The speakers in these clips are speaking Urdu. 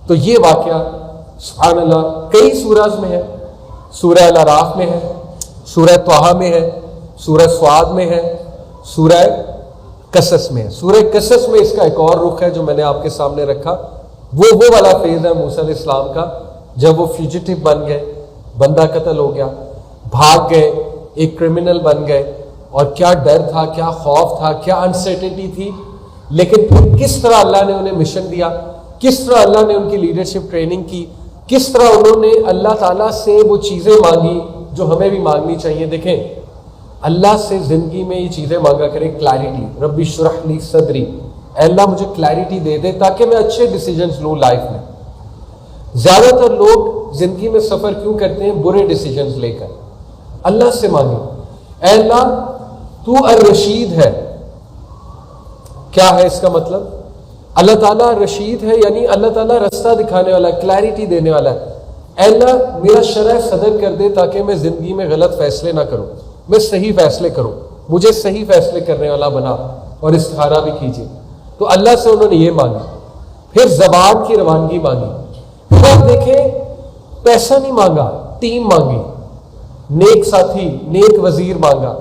تو یہ واقعہ سبحان اللہ کئی سورج میں ہے، سورہ الاعراف میں ہے، سورہ طٰہٰ میں ہے، سورہ صاد میں ہے، سورہ قصص میں ہے۔ سورہ قصص میں اس کا ایک اور رخ ہے جو میں نے آپ کے سامنے رکھا، وہ والا فیز ہے موسیٰ علیہ السلام کا جب وہ فیوجیٹو بن گئے، بندہ قتل ہو گیا، بھاگ گئے، ایک کرمنل بن گئے، اور کیا ڈر تھا، کیا خوف تھا، کیا انسرٹنٹی تھی، لیکن پھر کس طرح اللہ نے انہیں مشن دیا، کس طرح اللہ نے ان کی لیڈرشپ ٹریننگ کی، کس طرح انہوں نے اللہ تعالیٰ سے وہ چیزیں مانگی جو ہمیں بھی مانگنی چاہیے۔ دیکھیں اللہ سے زندگی میں یہ چیزیں مانگا کریں، کلیرٹی، ربی اشرح لی صدری، اے اللہ مجھے کلیرٹی دے دے تاکہ میں اچھے ڈیسیجنز لوں لائف میں۔ زیادہ تر لوگ زندگی میں سفر کیوں کرتے ہیں؟ برے ڈیسیجنز لے کر۔ اللہ سے مانگیں، اے اللہ تو الرشید ہے۔ کیا ہے اس کا مطلب؟ اللہ تعالیٰ رشید ہے، یعنی اللہ تعالیٰ رستہ دکھانے والا، کلیرٹی دینے والا ہے۔ اے اللہ میرا شرح صدر کر دے تاکہ میں زندگی میں غلط فیصلے نہ کروں، میں صحیح فیصلے کروں، مجھے صحیح فیصلے کرنے والا بنا، اور استخارہ بھی کیجیے۔ تو اللہ سے انہوں نے یہ مانگا، پھر زبان کی روانگی مانگی، پھر آپ دیکھیں پیسہ نہیں مانگا، ٹیم مانگی، نیک ساتھی، نیک وزیر مانگا۔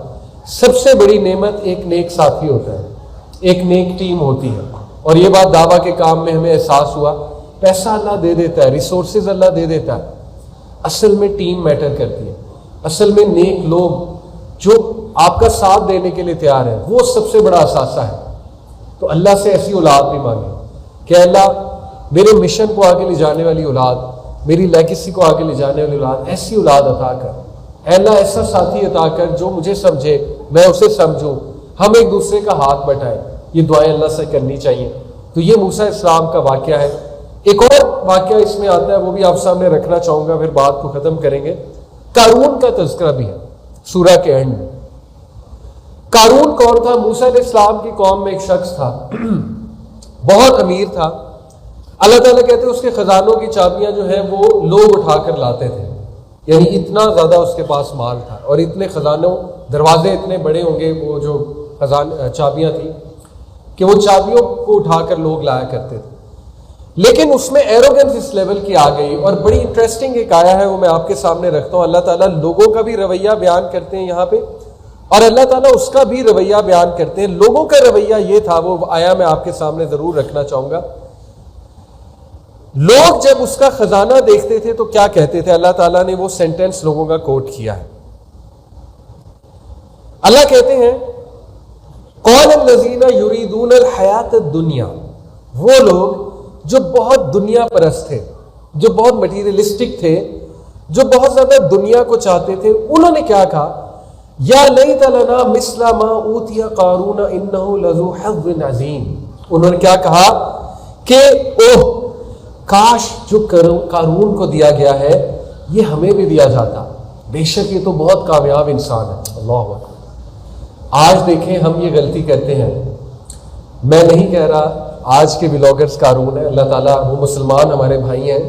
سب سے بڑی نعمت ایک نیک ساتھی ہوتا ہے، ایک نیک ٹیم ہوتی ہے، اور یہ بات دعویٰ کے کام میں ہمیں احساس ہوا۔ پیسہ اللہ دے دیتا ہے، ریسورسز اللہ دے دیتا ہے، اصل میں ٹیم میٹر کرتی ہے، اصل میں نیک لوگ جو آپ کا ساتھ دینے کے لیے تیار ہے وہ سب سے بڑا اثاثہ ہے۔ تو اللہ سے ایسی اولاد بھی مانگے کہ اللہ میرے مشن کو آگے لے جانے والی اولاد، میری لیگیسی کو آگے لے جانے والی اولاد، ایسی اولاد عطا کر، اے اللہ ایسا ساتھی عطا کر جو مجھے سمجھے، میں اسے سمجھوں، ہم ایک دوسرے کا ہاتھ بٹائیں۔ یہ دعائیں اللہ سے کرنی چاہیے۔ تو یہ موسیٰ السلام کا واقعہ ہے۔ ایک اور واقعہ اس میں آتا ہے، وہ بھی آپ سامنے رکھنا چاہوں گا، پھر بات کو ختم کریں گے۔ قارون کا تذکرہ بھی ہے سورہ کے اینڈ میں۔ قارون کون تھا؟ موسیٰ علیہ السلام کی قوم میں ایک شخص تھا، بہت امیر تھا۔ اللہ تعالیٰ کہتے ہیں اس کے خزانوں کی چابیاں جو ہیں وہ لوگ اٹھا کر لاتے تھے، یعنی اتنا زیادہ اس کے پاس مال تھا، اور اتنے خزانوں، دروازے اتنے بڑے ہوں گے وہ جو چابیاں تھیں کہ وہ چابیوں کو اٹھا کر لوگ لایا کرتے تھے۔ لیکن اس میں ایروگنس اس لیول کی آ گئی، اور بڑی انٹرسٹنگ ایک آیا ہے وہ میں آپ کے سامنے رکھتا ہوں۔ اللہ تعالیٰ لوگوں کا بھی رویہ بیان کرتے ہیں یہاں پہ، اور اللہ تعالیٰ اس کا بھی رویہ بیان کرتے ہیں۔ لوگوں کا رویہ یہ تھا، وہ آیا میں آپ کے سامنے ضرور رکھنا چاہوں گا۔ لوگ جب اس کا خزانہ دیکھتے تھے تو کیا کہتے تھے؟ اللہ تعالیٰ نے وہ سینٹنس لوگوں کا کوٹ کیا ہے۔ اللہ کہتے ہیں قال الذین یریدون الحیات الدنیا، وہ لوگ جو بہت دنیا پرست تھے، جو بہت مٹیریلسٹک تھے، جو بہت زیادہ دنیا کو چاہتے تھے، انہوں نے کیا کہا؟ یا لیت لنا مثل ما اوتی قارون انہ لذو حظ عظیم۔ انہوں نے کیا کہا کہ اوہ کاش جو قارون کو دیا گیا ہے یہ ہمیں بھی دیا جاتا، بے شک یہ تو بہت کامیاب انسان ہے۔ اللہ اکبر۔ آج دیکھیں ہم یہ غلطی کرتے ہیں، میں نہیں کہہ رہا آج کے بلاگرز قارون ہے، اللہ تعالیٰ وہ مسلمان ہمارے بھائی ہیں،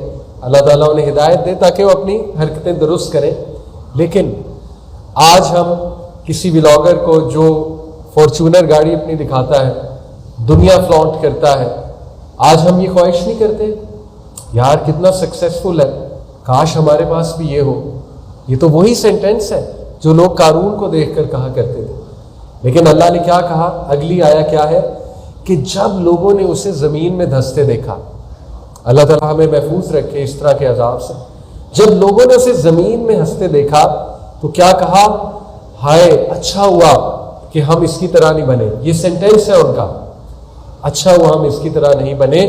اللہ تعالیٰ انہیں ہدایت دے تاکہ وہ اپنی حرکتیں درست کریں، لیکن آج ہم کسی بلاگر کو جو فارچونر گاڑی اپنی دکھاتا ہے، دنیا فلانٹ کرتا ہے، آج ہم یہ خواہش نہیں کرتے یار کتنا سکسیسفل ہے، کاش ہمارے پاس بھی یہ ہو۔ یہ تو وہی سینٹینس ہے جو لوگ قارون کو دیکھ کر کہا کرتے تھے، لیکن اللہ نے کیا کہا؟ اگلی آیا کیا ہے کہ جب لوگوں نے اسے زمین میں دھستے دیکھا، اللہ تعالیٰ ہمیں محفوظ رکھے اس طرح کے عذاب سے، جب لوگوں نے اسے زمین میں ہنستے دیکھا تو کیا کہا؟ ہائے اچھا ہوا کہ ہم اس کی طرح نہیں بنے۔ یہ سینٹینس ہے ان کا، اچھا ہوا ہم اس کی طرح نہیں بنے،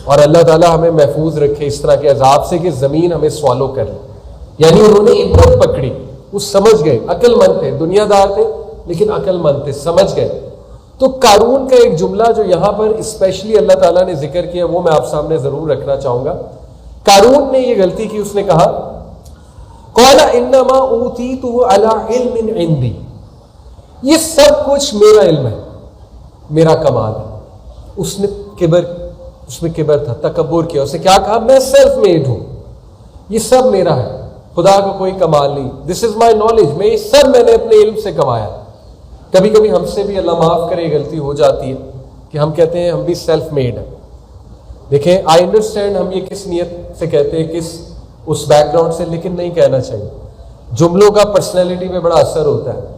اور اللہ تعالیٰ ہمیں محفوظ رکھے اس طرح کے عذاب سے کہ زمین ہمیں سوالو کر لے۔ یعنی انہوں نے عبرت پکڑی، وہ سمجھ گئے، عقل مند تھے، دنیا دار تھے لیکن عقل مند تھے، سمجھ گئے۔ تو قارون کا ایک جملہ جو یہاں پر اسپیشلی اللہ تعالیٰ نے ذکر کیا وہ میں آپ سامنے ضرور رکھنا چاہوں گا۔ قارون نے یہ غلطی کی، اس نے کہا قال انما اوتیتہ علی علم عندی، یہ سب کچھ میرا علم ہے، میرا کمال ہے۔ اس میں کبر تھا، تکبر کیا، اسے کیا کہا؟ میں سیلف میڈ ہوں، یہ سب میرا ہے، خدا کو کوئی کمال نہیں، دس از مائی نالج، میں یہ سب میں نے اپنے علم سے کمایا۔ کبھی کبھی ہم سے بھی اللہ معاف کرے غلطی ہو جاتی ہے کہ ہم کہتے ہیں ہم بھی سیلف میڈ ہیں، دیکھیں آئی انڈرسٹینڈ ہم یہ کس نیت سے کہتے ہیں، کس اس بیک گراؤنڈ سے، لیکن نہیں کہنا چاہیے. جملوں کا پرسنالٹی پہ بڑا اثر ہوتا ہے.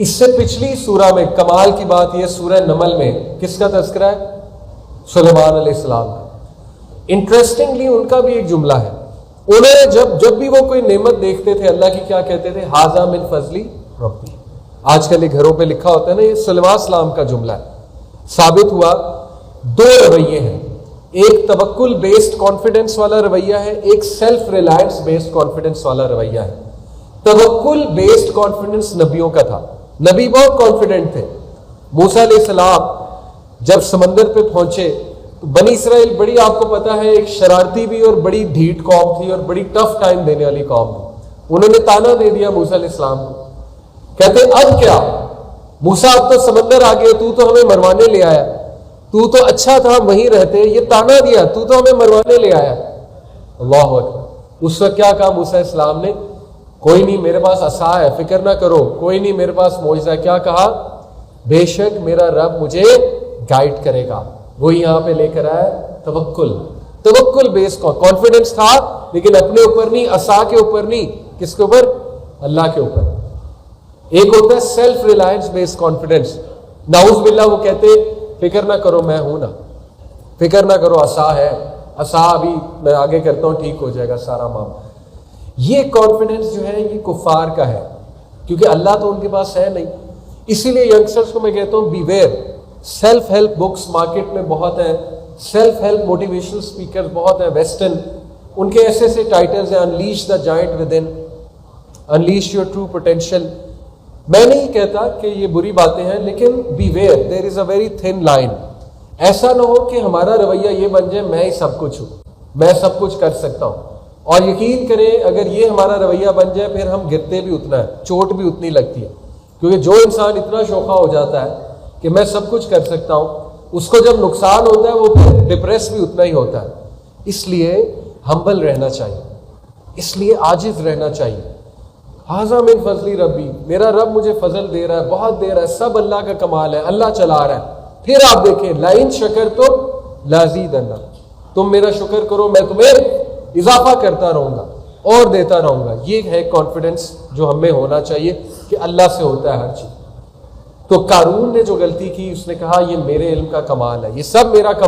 اس سے پچھلی سورہ میں کمال کی بات یہ سورہ نمل میں کس کا تذکرہ ہے؟ سلیمان علیہ السلام کا. انٹرسٹنگلی ان کا بھی ایک جملہ ہے. انہوں نے جب بھی وہ کوئی نعمت دیکھتے تھے اللہ کی کیا کہتے تھے؟ ھذا من فضلی ربی. آج کل یہ گھروں پہ لکھا ہوتا ہے نا، یہ سلیمان السلام کا جملہ ہے. ثابت ہوا دو رویے ہیں، ایک توکل بیسڈ کانفیڈنس والا رویہ ہے، ایک سیلف ریلائنس بیسڈ کانفیڈنس والا رویہ ہے. توکل بیسڈ کانفیڈنس نبیوں کا تھا. نبی بہت کانفیڈنٹ تھے. موسیٰ علیہ السلام جب سمندر پہ پہنچے تو بنی اسرائیل بڑی، آپ کو پتا ہے، ایک شرارتی بھی اور بڑی ڈھیٹ قوم تھی اور بڑی ٹف ٹائم دینے والی قوم تھی. انہوں نے تانا دے دیا موسیٰ علیہ السلام کو. کہتے اب کیا موسیٰ، اب تو سمندر آ گیا، تو ہمیں مروانے لے آیا، تو اچھا تھا ہم وہیں رہتے، یہ تانا دیا، تو ہمیں مروانے لے آیا. اللہ اکبر. اس وقت کیا کہا موسیٰ علیہ السلام نے؟ کوئی نہیں، میرے پاس عصا ہے، فکر نہ کرو، کوئی نہیں، میرے پاس معجزہ ہے. کیا کہا؟ بے شک میرا رب مجھے گائیڈ کرے گا. وہی یہاں پہ لے کر آیا توکل بیس کانفیڈنس تھا، لیکن اپنے اوپر نہیں، عصا کے اوپر نہیں. کس کے اوپر؟ اللہ کے اوپر. ایک ہوتا ہے سیلف ریلائنس بیس کانفیڈنس. نعوذ باللہ وہ کہتے فکر نہ کرو میں ہوں نا، فکر نہ کرو عصا ہے، عصا ابھی میں آگے کرتا ہوں ٹھیک ہو جائے گا سارا معاملہ. یہ کانفیڈنس جو ہے یہ کفار کا ہے، کیونکہ اللہ تو ان کے پاس ہے نہیں. اسی لیے ینگسٹرز کو میں کہتا ہوں be aware. Self help books market میں بہت ہیں، سیلف ہیلپ موٹیویشنل اسپیکر بہت ہیں ویسٹرن، ان کے ایسے ایسے ٹائٹلز ہیں، unleash the giant within, unleash your true potential. میں نہیں کہتا کہ یہ بری باتیں ہیں، لیکن be aware, there is a very thin line. ایسا نہ ہو کہ ہمارا رویہ یہ بن جائے میں ہی سب کچھ ہوں، میں سب کچھ کر سکتا ہوں. اور یقین کریں اگر یہ ہمارا رویہ بن جائے پھر ہم گرتے بھی اتنا ہے، چوٹ بھی اتنی لگتی ہے. کیونکہ جو انسان اتنا شوخہ ہو جاتا ہے کہ میں سب کچھ کر سکتا ہوں، اس کو جب نقصان ہوتا ہے وہ پھر ڈپریس بھی اتنا ہی ہوتا ہے. اس لیے ہمبل رہنا چاہیے، اس لیے عاجز رہنا چاہیے. ھذا من فضلی ربی، میرا رب مجھے فضل دے رہا ہے، بہت دے رہا ہے، سب اللہ کا کمال ہے، اللہ چلا رہا ہے. پھر آپ دیکھیں لئن شکرتم لازیدنہ، تم میرا شکر کرو میں تمہیں اضافہ کرتا رہوں گا اور دیتا رہوں گا. یہ ہے کانفیڈنس جو ہمیں ہونا چاہیے کہ اللہ سے ہوتا ہے ہر چیز. تو قارون نے جو غلطی کی، اس نے کہا یہ میرے علم کا کمال ہے، یہ سب میرا کمال